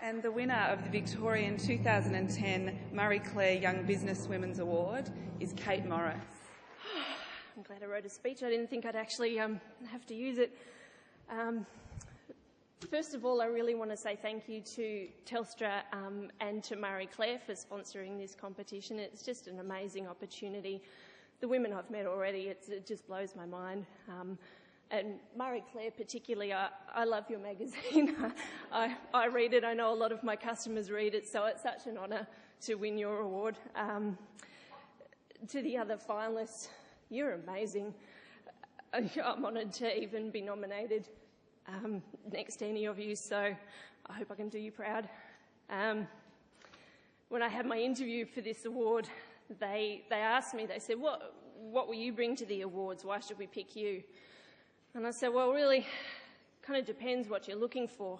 And the winner of the Victorian 2010 Marie Claire Young Businesswomen's Award is Kate Morris. I'm glad I wrote a speech. I didn't think I'd actually have to use it. First of all, I really want to say thank you to Telstra and to Marie Claire for sponsoring this competition. It's just an amazing opportunity. The women I've met already, it just blows my mind. And Marie Claire particularly, I love your magazine. I read it. I know a lot of my customers read it, so it's such an honour to win your award. To the other finalists, you're amazing. I'm honoured to even be nominated next to any of you, so I hope I can do you proud. When I had my interview for this award, they asked me, they said, what will you bring to the awards? Why should we pick you? And I said, well, really, kind of depends what you're looking for.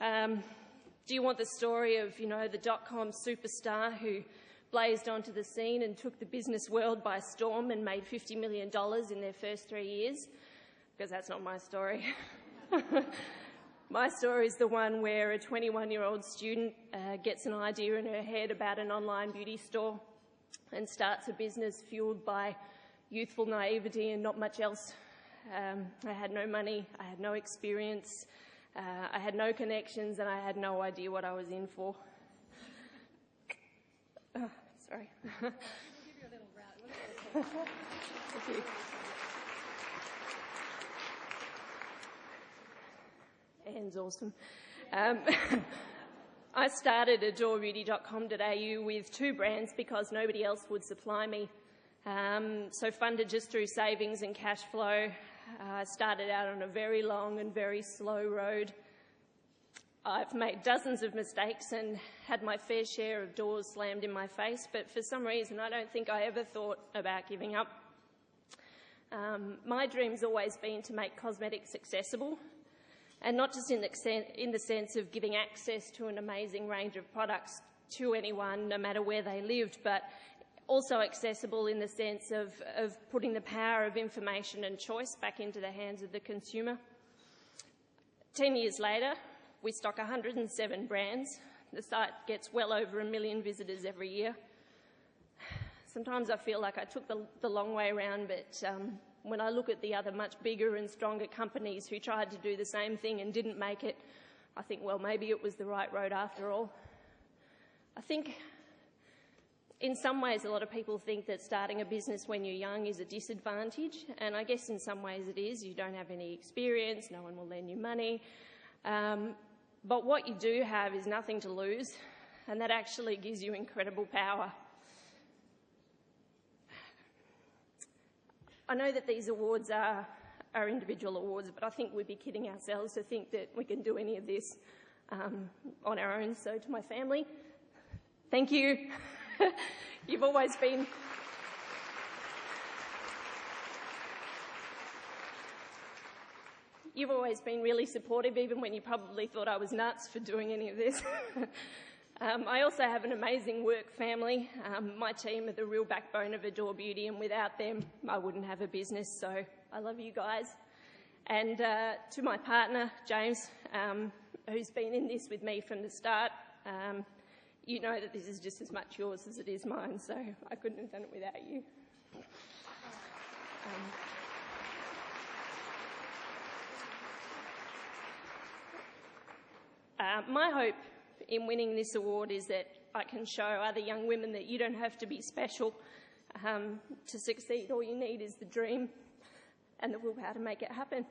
Do you want the story of, the dot-com superstar who blazed onto the scene and took the business world by storm and made $50 million in their first 3 years? Because that's not my story. My story is the one where a 21-year-old student gets an idea in her head about an online beauty store and starts a business fueled by youthful naivety and not much else. I had no money, I had no experience, I had no connections, and I had no idea what I was in for. Sorry. We'll give you a little round. Thank you. Anne's awesome. I started adorebeauty.com.au with 2 brands because nobody else would supply me. So funded just through savings and cash flow. I started out on a very long and very slow road. I've made dozens of mistakes and had my fair share of doors slammed in my face, but for some reason I don't think I ever thought about giving up. My dream's always been to make cosmetics accessible, and not just in the sense of giving access to an amazing range of products to anyone, no matter where they lived, but also accessible in the sense of putting the power of information and choice back into the hands of the consumer. 10 years later, we stock 107 brands. The site gets well over 1 million visitors every year. Sometimes I feel like I took the long way around, but when I look at the other much bigger and stronger companies who tried to do the same thing and didn't make it, I think, well, maybe it was the right road after all. I think in some ways a lot of people think that starting a business when you're young is a disadvantage, and I guess in some ways it is. You don't have any experience, no one will lend you money, but what you do have is nothing to lose, and that actually gives you incredible power. I know that these awards are individual awards, but I think we'd be kidding ourselves to think that we can do any of this on our own. So to my family, thank you. You've always been really supportive, even when you probably thought I was nuts for doing any of this. I also have an amazing work family. My team are the real backbone of Adore Beauty, and without them, I wouldn't have a business. So I love you guys. And to my partner, James, who's been in this with me from the start, you know that this is just as much yours as it is mine, so I couldn't have done it without you. My hope in winning this award is that I can show other young women that you don't have to be special to succeed. All you need is the dream and the willpower to make it happen.